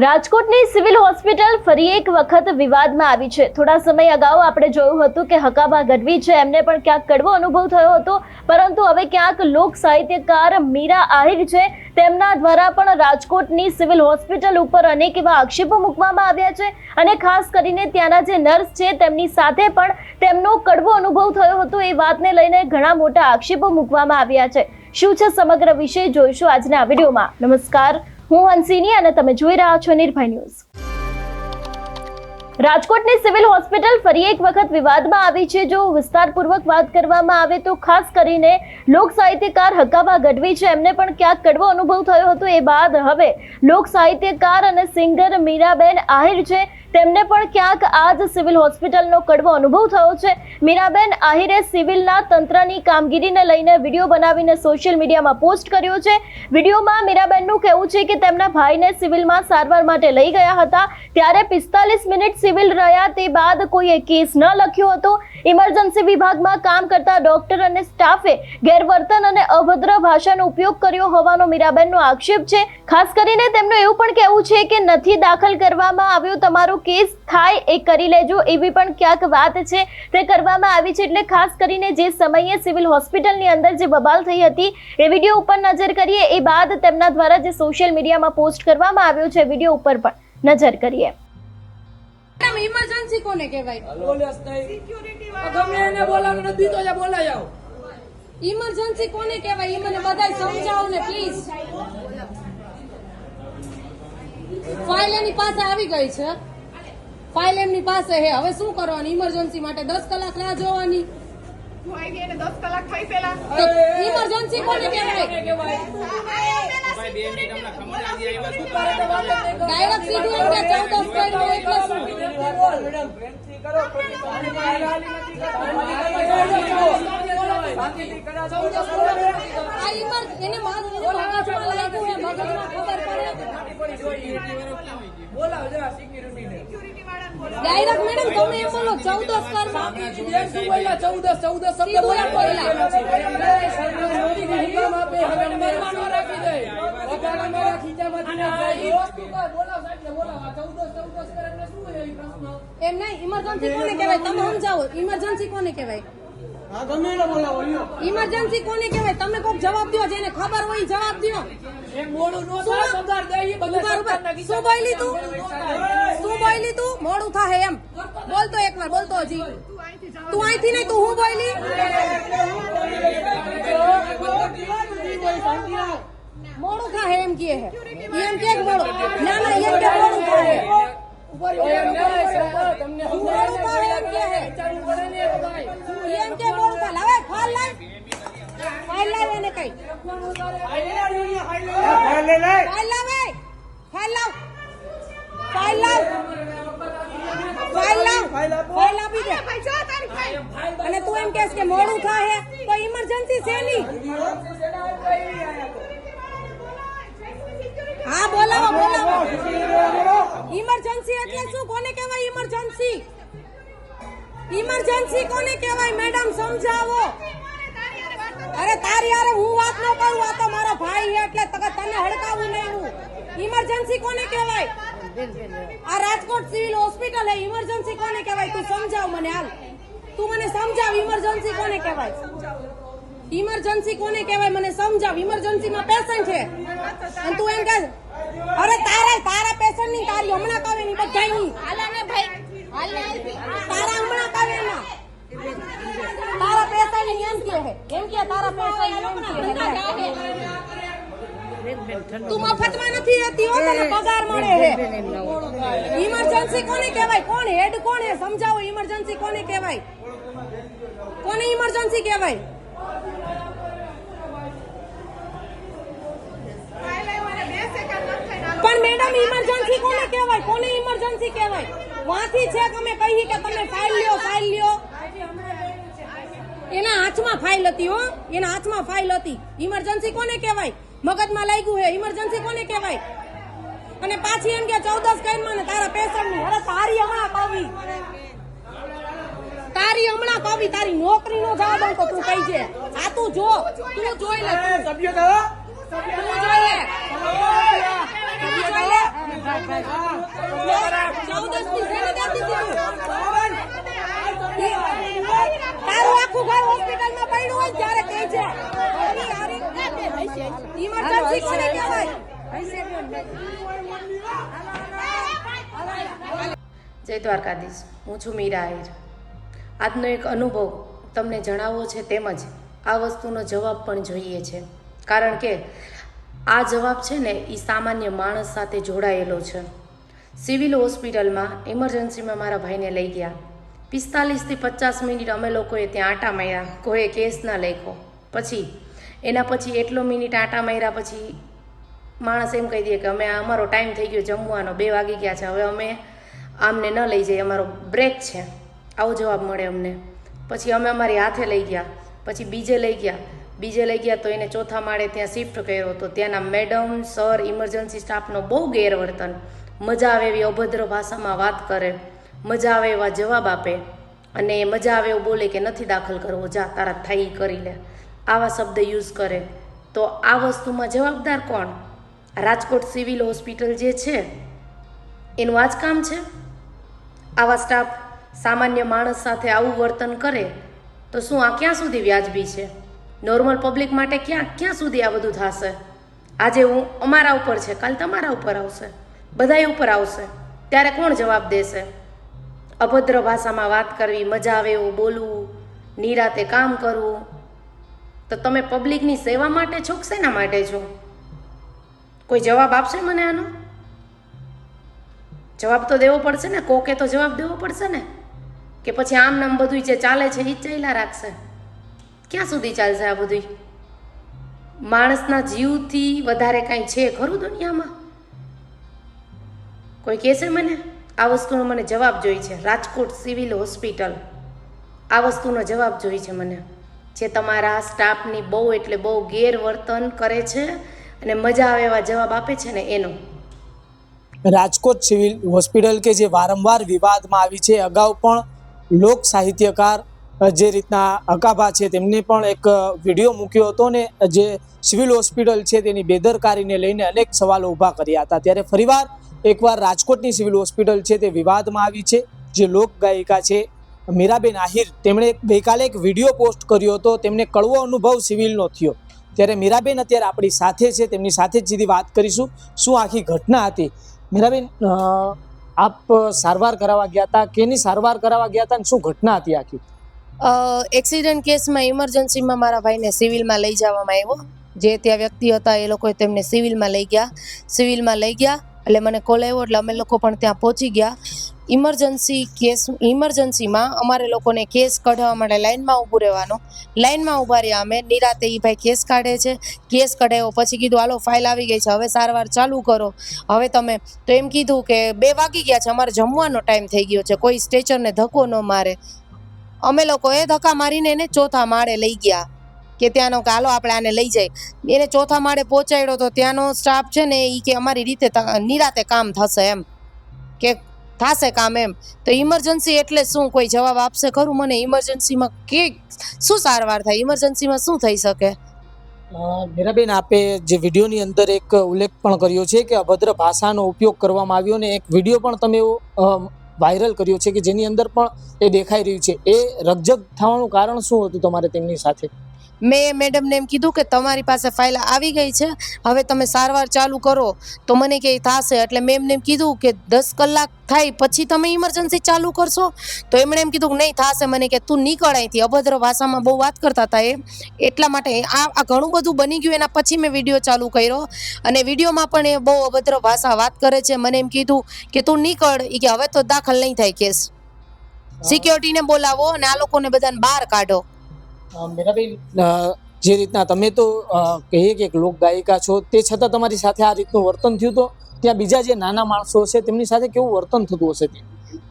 રાજકોટની civil hospital ફરી એક વખત વિવાદમાં આવી છે। થોડા સમય અગાઉ આપણે જોયું હતું કે હકાબા ગઢવી છે, એમને પણ ક્યાંક કડવો અનુભવ થયો હતો, પરંતુ હવે ક્યાંક લોક સાહિત્યકાર મીરા આહિર છે, તેમના દ્વારા પણ રાજકોટની સિવિલ હોસ્પિટલ ઉપર અનેક એવા આક્ષેપો મૂકવામાં આવ્યા છે અને ખાસ કરીને ત્યાંના જે નર્સ છે તેમની સાથે પણ તેમનો કડવો અનુભવ થયો હતો। એ વાતને લઈને ઘણા મોટા આક્ષેપો મૂકવામાં આવ્યા છે। શું છે સમગ્ર વિષય જોઈશું આજના આ વિડીયોમાં। નમસ્કાર, હું હંસિની અને તમે જોઈ રહ્યા છો નિર્ભય ન્યૂઝ। રાજકોટની સિવિલ હોસ્પિટલ ફરી એક વખત વિવાદમાં આવી છે। જો વિસ્તારપૂર્વક વાત કરવામાં આવે તો ખાસ કરીને લોક સાહિત્યકાર હકાબા ગઢવી છે, એમને પણ ક્યાંક કડવો અનુભવ થયો હતો। એ બાદ હવે લોક સાહિત્યકાર અને સિંગર મીરાબેન આહિર છે, તેમને પણ ક્યાંક આજ સિવિલ હોસ્પિટલનો કડવો અનુભવ થયો છે। મીરાબેન આહિરે સિવિલના તંત્રની કામગીરીને લઈને વિડીયો બનાવીને સોશિયલ મીડિયામાં પોસ્ટ કર્યો છે। વિડીયોમાં મીરાબેનનું કહેવું છે કે તેમના ભાઈને સિવિલમાં સારવાર માટે લઈ ગયા હતા, ત્યારે 45 મિનિટ સિવિલ રહ્યા, તે બાદ કોઈએ કેસ ન લખ્યો હતો। ઇમરજન્સી વિભાગમાં કામ કરતા ડોક્ટર અને સ્ટાફે ગેરવર્તન અને અભદ્ર ભાષાનો ઉપયોગ કર્યો હોવાનો મીરાબેનનો આક્ષેપ છે। ખાસ કરીને તેમનું એવું પણ કહેવું છે કે નથી દાખલ કરવામાં આવ્યો, તમારો કેસ થાય એ કરી લેજો, એવી પણ ક્યાંક વાત છે તે કરવામાં આવી છે। એટલે ખાસ કરીને જે સમયે સિવિલ હોસ્પિટલની અંદર જે બબાલ થઈ હતી એ વિડીયો ઉપર નજર કરીએ, એ બાદ તેમના દ્વારા જે સોશિયલ મીડિયામાં પોસ્ટ કરવામાં આવ્યો છે વિડીયો ઉપર પણ નજર કરીએ। इमरजेंसी कोने कहेवाय? सिक्योरिटी वाला गमे એને બોલાવો નથી તો જા બોલાય આવો। ઇમરજન્સી કોને કહેવાય? મને બધાય સમજાવો ને પ્લીઝ। ફાઇલ એની પાસે આવી ગઈ છે, ફાઇલ એમની પાસે હે, હવે શું કરવાનું? ઇમરજન્સી માટે 10 કલાક રાહ જોવાની? હું આવી ગઈ ને 10 કલાક થઈ પેલા ઇમરજન્સી કોને કહેવાય? ડાયરેક્ટ સીધું એમ કે 14 સ્પીડ માં એટલે શું? એને મગજમાં લાગ્યું હે, મગજમાં ખબર પડે। બોલાવો જરા સિક્યુરિટીને। ડાયરેક્ટ મેડમ તમે એમ બોલો 14 કરમાં શું બોલ્યા? 14 શબ્દ બોલ્યા હુકમ આપે હવે મહેમાનો રાખી દે વગાડા મારા ખીચામાંથી ના જાય બોલાવ સાહેબ ને બોલાવ 14 કરે એટલે શું છે એ પ્રશ્ન? એમ નહીં, ઇમરજન્સી કોને કહેવાય તમે સમજાવો। ઇમરજન્સી કોને કહેવાય? હા ગમે એને બોલાવો લ્યો। ઇમરજન્સી કોને કહેવાય? તમે કોક જવાબ દો, જેને ખબર હોય જવાબ દો। એ મોડું નો થાય સરદાર દે એ બધા સરકારના શું બોલી તું? શું બોલી તું? મોડું થાય એમ બોલતો, એકવાર બોલતો હજી। તું અહીંથી નહીં, તું હું બોલી? મોડું થાય એમ કે હે, એમ કે મોડું ના ના એમ કે મોડું થાય તમને મોડું થાય એમ કે હે, એમ કે મોડું થાય। લાવે ફાઇલ લાવ, ફાઇલ લાવ, એને કઈ ફાઇલ લાવે, ફાઇલ લાવ, ફાઇલ લાવ, ફાઇલ લાવ, ફાઇલ આપી દે। ભાઈ જો તારી ફાઇલ અને તું એમ કહેશ કે મોડું થાય તો ઇમરજન્સી છે ની? હા બોલાવો, બોલાવો। ઇમરજન્સી એટલે શું? કોને કહેવાય ઇમરજન્સી? ઇમરજન્સી કોને કહેવાય મેડમ સમજાવો। અરે તારી યાર હું વાત ન કરું, આ તો મારો ભાઈ છે એટલે તને હડકાવું નહીં હું। ઇમરજન્સી કોને કહેવાય? આ રાજકોટ સિવિલ હોસ્પિટલ હે, ઇમરજન્સી કોને કહેવાય? તું સમજાવ મને, હાલ તું મને સમજાવ ઇમરજન્સી કોને કહેવાય? ઇમરજન્સી કોને કહેવાય મને સમજાવ। ઇમરજન્સી માં પેશન્ટ છે અને તું એમ કહે અરે તારા પેશન્ટ ની તારી હમણાં કાવે ની બધાની હાલાને ભાઈ હાલને તારા હમણાં કાવે ના તારા પેશન્ટ ની એમ કે હે, એમ કે તારા પેશન્ટ એમ કે તું મફતમાં નથી રહેતી હો, તને પગાર મળે હે। ઇમરજન્સી કોને કહેવાય? કોણ હેડ કોણ હે સમજાવો। ઇમરજન્સી કોને કહેવાય? કોને ઇમરજન્સી કહેવાય? પણ મેડમ ઇમરજન્સી કોને કહેવાય? કોને ઇમરજન્સી કહેવાય? વાંથી છે કે અમે કહીએ કે તમે ફાઇલ લ્યો, ફાઇલ લ્યો। એના હાથમાં ફાઇલ હતી હો, એના હાથમાં ફાઇલ હતી। ઇમરજન્સી કોને કહેવાય? મગજમાં લાગ્યું હે, ઇમરજન્સી કોને કહેવાય? અને પાછી એમ કે 14 કઈમાં ને તારા પેશન્ટ ની। અરે તારી હમણાં કવી, તારી હમણાં કવી, તારી નોકરી નો જવાબ અંકો તું કહી છે। આ તું જો, તું જોઈ લે, સભ્ય કહો તું જોઈ લે, તું જોઈ લે। 14 ની જેને દેતી દીધું. તારું આખું ઘર હોસ્પિટલમાં પડ્યું હોય ને ત્યારે કહેજે. ઇમરજન્સી કોને કહેવાય? જય દ્વારકાધીશ. હું છું મીરા આહિર. આજનો એક અનુભવ તમને જણાવવો છે, તેમજ આ વસ્તુનો જવાબ પણ જોઈએ છે. કારણ કે આ જવાબ છે ને એ સામાન્ય માણસ સાથે જોડાયેલો છે. સિવિલ હોસ્પિટલમાં ઇમરજન્સીમાં મારા ભાઈને લઈ ગયા. 45 થી 50 મિનિટ અમે લોકોએ ત્યાં આટા માર્યા. કોઈએ કેસ ના લખ્યો. પછી એના પછી એટલો મિનિટ આટા માર્યા પછી માણસ એમ કહી દે કે અમે અમારો ટાઈમ થઈ ગયો જમવાનો, 2 વાગી ગયા છે, હવે અમે આમને ન લઈ જઈએ, અમારો બ્રેક છે. આવો જવાબ મળે અમને. પછી અમે અમારી હાથે લઈ ગયા. પછી બીજે લઈ ગયા તો એને ચોથા માળે ત્યાં શિફ્ટ કર્યો. તો ત્યાંના મેડમ, સર, ઇમરજન્સી સ્ટાફનો બહુ ગેરવર્તન. મજા આવે એવી અભદ્ર ભાષામાં વાત કરે, મજા આવે એવા જવાબ આપે, અને મજા આવે એવું બોલે કે નથી દાખલ કરવો, જા તારા થાય કરી લે, આવા શબ્દ યુઝ કરે. તો આ વસ્તુમાં જવાબદાર કોણ? રાજકોટ સિવિલ હોસ્પિટલ જે છે એનું આ જ કામ છે? આવા સ્ટાફ સામાન્ય માણસ સાથે આવું વર્તન કરે તો શું આ ક્યાં સુધી વ્યાજબી છે? નોર્મલ પબ્લિક માટે ક્યાં સુધી આ બધું થશે? આજે અમારા ઉપર છે, કાલ તમારા ઉપર આવશે, બધાય ઉપર આવશે. ત્યારે કોણ જવાબ દેશે? અભદ્ર ભાષામાં વાત કરવી, મજા આવે એવું બોલવું, નિરાતે કામ કરવું. તો તમે પબ્લિકની સેવા માટે છો કે શેના માટે છો? કોઈ જવાબ આપશે મને આનો? જવાબ તો દેવો પડશે ને. કોકે તો જવાબ દેવો પડશે ને. કે પછી આમ નામ બધું જે ચાલે છે એ જ ચાલ્યા રાખશે? ક્યાં સુધી ચાલશે આ બધું? માણસના જીવથી વધારે કાંઈ છે ખરું દુનિયામાં? કોઈ કહેશે મને? આ વસ્તુનો મને જવાબ જોઈ છે. રાજકોટ સિવિલ હોસ્પિટલ આ વસ્તુનો જવાબ જોઈ છે મને, જે તમારા સ્ટાફની બહુ એટલે બહુ ગેરવર્તન કરે છે અને મજા આવે એવા જવાબ આપે છે ને એનો. રાજકોટ સિવિલ હોસ્પિટલ કે જે વારંવાર વિવાદમાં આવી છે, અગાઉ પણ લોક સાહિત્યકાર જે રીતના હકાભા છે તેમને પણ એક વિડીયો મૂક્યો હતો ને જે સિવિલ હોસ્પિટલ છે તેની બેદરકારીને લઈને અનેક સવાલો ઊભા કર્યા હતા. ત્યારે ફરીવાર એકવાર રાજકોટની સિવિલ હોસ્પિટલ છે તે વિવાદમાં આવી છે. જે લોક ગાયિકા છે મીરાબેન આહિર, તેમણે ગઈકાલે એક વિડીયો પોસ્ટ કર્યો હતો. તેમને કડવો અનુભવ સિવિલનો થયો. ત્યારે મીરાબેન અત્યારે આપણી સાથે છે, તેમની સાથે જ સીધી વાત કરીશું શું આખી ઘટના હતી. મીરાબેન, આપ સારવાર કરાવવા ગયા હતા, કેની સારવાર કરાવવા ગયા હતા અને શું ઘટના હતી આખી? એક્સિડન્ટ કેસમાં ઇમરજન્સીમાં મારા ભાઈને સિવિલમાં લઈ જવામાં આવ્યો. જે ત્યાં વ્યક્તિ હતા એ લોકોએ તેમને સિવિલમાં લઈ ગયા એટલે મને કોલ આવ્યો એટલે અમે લોકો પણ ત્યાં પહોંચી ગયા. ઇમરજન્સીમાં અમારે લોકોને કેસ કઢાવવા માટે લાઈનમાં ઊભું રહેવાનું. લાઈનમાં ઊભા રહ્યા અમે. નિરાતે એ ભાઈ કેસ કાઢે છે. કેસ કઢાવ્યો પછી કીધું હાલો ફાઇલ આવી ગઈ છે, હવે સારવાર ચાલુ કરો. હવે તમે તો એમ કીધું કે 2 વાગી ગયા છે, અમારે જમવાનો ટાઈમ થઈ ગયો છે, કોઈ સ્ટ્રેચરને ધક્કો ન મારે. અમે લોકોએ ધક્કા મારીને એને ચોથા માળે લઈ ગયા કે ત્યાંનો કે હાલો આપણે આને લઈ જાય. એને ચોથા માળે પહોંચાડ્યો તો ત્યાંનો સ્ટાફ છે ને એ કે અમારી રીતે નિરાતે કામ થશે, એમ કે થશે કામ એમ. તો ઇમરજન્સી એટલે શું? કોઈ જવાબ આપશે ખરું મને? ઇમરજન્સીમાં કે શું સારવાર થાય? ઇમરજન્સીમાં શું થઈ શકે? મીરાબેન, આપે જે વિડીયોની અંદર એક ઉલ્લેખ પણ કર્યો છે કે અભદ્ર ભાષાનો ઉપયોગ કરવામાં આવ્યો ને એક વિડીયો પણ તમે વાયરલ કર્યો છે કે જેની અંદર પણ એ દેખાઈ રહ્યું છે. એ રકઝક થવાનું કારણ શું હતું તમારે તેમની સાથે? મેં મેડમને એમ કીધું કે તમારી પાસે ફાઇલ આવી ગઈ છે, હવે તમે સારવાર ચાલુ કરો. તો મને કે થશે એટલે મેં એમને એમ કીધું કે 10 કલાક થાય પછી તમે ઇમરજન્સી ચાલુ કરશો? તો એમણે એમ કીધું કે નહીં થશે. મને કે તું નીકળ અહીંથી. અભદ્ર ભાષામાં બહુ વાત કરતા હતા એ, એટલા માટે આ ઘણું બધું બની ગયું. એના પછી મેં વિડીયો ચાલુ કર્યો અને વિડીયોમાં પણ એ બહુ અભદ્ર ભાષા વાત કરે છે. મને એમ કીધું કે તું નીકળ, એ કે હવે તો દાખલ નહીં થાય કેસ, સિક્યોરિટીને બોલાવો અને આ લોકોને બધાને બહાર કાઢો. મીરાબેન, જે રીતના તમે તો કહીએ કે એક લોક ગાયિકા છો, તે છતાં તમારી સાથે આ રીતનું વર્તન થયું, તો ત્યાં બીજા જે નાના માણસો છે તેમની સાથે કેવું વર્તન થતું હશે?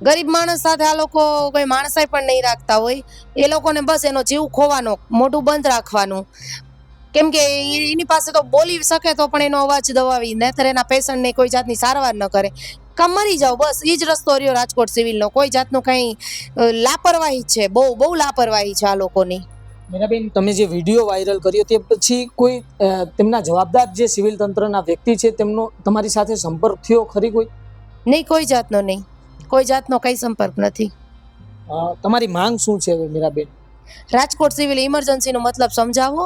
ગરીબ માણસ સાથે આ લોકો કોઈ માણસાઈ પણ નહીં રાખતા હોય. એ લોકોને બસ એનો જીવ ખોવાનો, મોઢું બંધ રાખવાનું. કેમ કે એની પાસે તો બોલી શકે તો પણ એનો અવાજ દબાવી, નહીંતર એના પેશન્ટને કોઈ જાતની સારવાર ન કરે. કામ મરી જાઓ, બસ એ જ રસ્તો રહ્યો રાજકોટ સિવિલનો. કોઈ જાતનું કંઈ લાપરવાહી છે, બહુ લાપરવાહી છે આ લોકોની. મીરાબેન, તમે જે વિડીયો વાયરલ કર્યો તે પછી કોઈ તેમના જવાબદાર જે સિવિલ તંત્રના વ્યક્તિ છે તેમનો તમારી સાથે સંપર્ક થયો ખરી કોઈ? નહીં, કોઈ જાતનો નહીં, કોઈ જાતનો કંઈ સંપર્ક નથી. તમારી માંગ શું છે હવે મીરાબેન? રાજકોટ સિવિલ ઇમરજન્સીનો મતલબ સમજાવો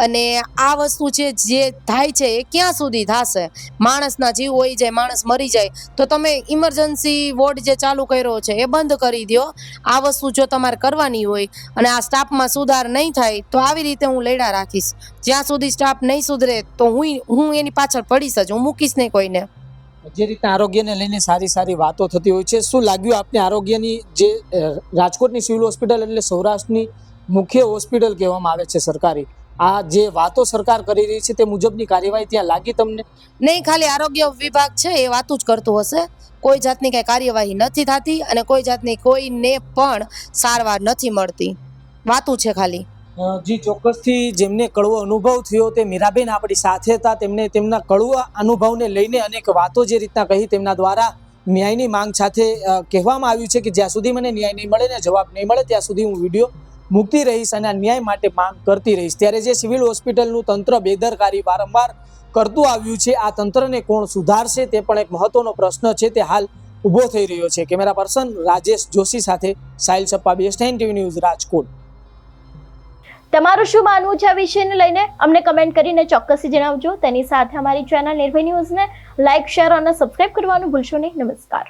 અને આ વસ્તુ છે જે થાય છે એ ક્યાં સુધી થશે? માણસના જીવ હોઈ જાય, માણસ મરી જાય તો તમે ઇમરજન્સી વોર્ડ જે ચાલુ કર્યો છે એ બંધ કરી દો. આ વસ્તુ જો તમારે કરવાની હોય અને આ સ્ટાફમાં સુધાર નહીં થાય તો આવી રીતે હું લડ્યા રાખીશ. જ્યાં સુધી સ્ટાફ નહીં સુધરે તો હું એની પાછળ પડીશ જ, હું મૂકીશ નહીં કોઈને. જે રીતના આરોગ્યને લઈને સારી સારી વાતો થતી હોય છે, શું લાગ્યું આપને આરોગ્યની જે રાજકોટની સિવિલ હોસ્પિટલ એટલે સૌરાષ્ટ્રની મુખ્ય હોસ્પિટલ કહેવામાં આવે છે સરકારી, આ જે વાતો સરકાર કરી રહી છે તે મુજબની કાર્યવાહી ત્યાં લાગી તમને? નહીં, ખાલી આરોગ્ય વિભાગ છે એ વાતું જ કરતું હશે. કોઈ જાતની કાંઈ કાર્યવાહી નથી થતી અને કોઈ જાતની કોઈને પણ સારવાર નથી મળતી. વાતું છે ખાલી. જી, ચોક્કસથી જેમને કડવો અનુભવ થયો તે મીરાબેન આપણી સાથે હતા. તેમને તેમના કડવા અનુભવને લઈને અનેક વાતો જે રીતના કહી તેમના દ્વારા ન્યાયની માંગ સાથે કહેવામાં આવ્યું છે કે જ્યાં સુધી મને ન્યાય નહીં મળે ને જવાબ નહીં મળે ત્યાં સુધી હું વિડીયો મૂકતી રહીશ અને ન્યાય માટે માંગ કરતી રહીશ. ત્યારે જે સિવિલ હોસ્પિટલનું તંત્ર બેદરકારી વારંવાર કરતું આવ્યું છે, આ તંત્રને કોણ સુધારશે તે પણ એક મહત્વનો પ્રશ્ન છે, તે હાલ ઊભો થઈ રહ્યો છે. કેમેરા પર્સન રાજેશ જોશી સાથે Sahil Sappa, BS9 TV news, Rajkot. તમારું શું માનવું છે આ વિષયને લઈને અમને કમેન્ટ કરીને ચોક્કસથી જણાવજો. તેની સાથે અમારી ચેનલ નિર્ભય ન્યૂઝને લાઇક, શેર અને સબસ્ક્રાઇબ કરવાનું ભૂલશો નહીં. નમસ્કાર.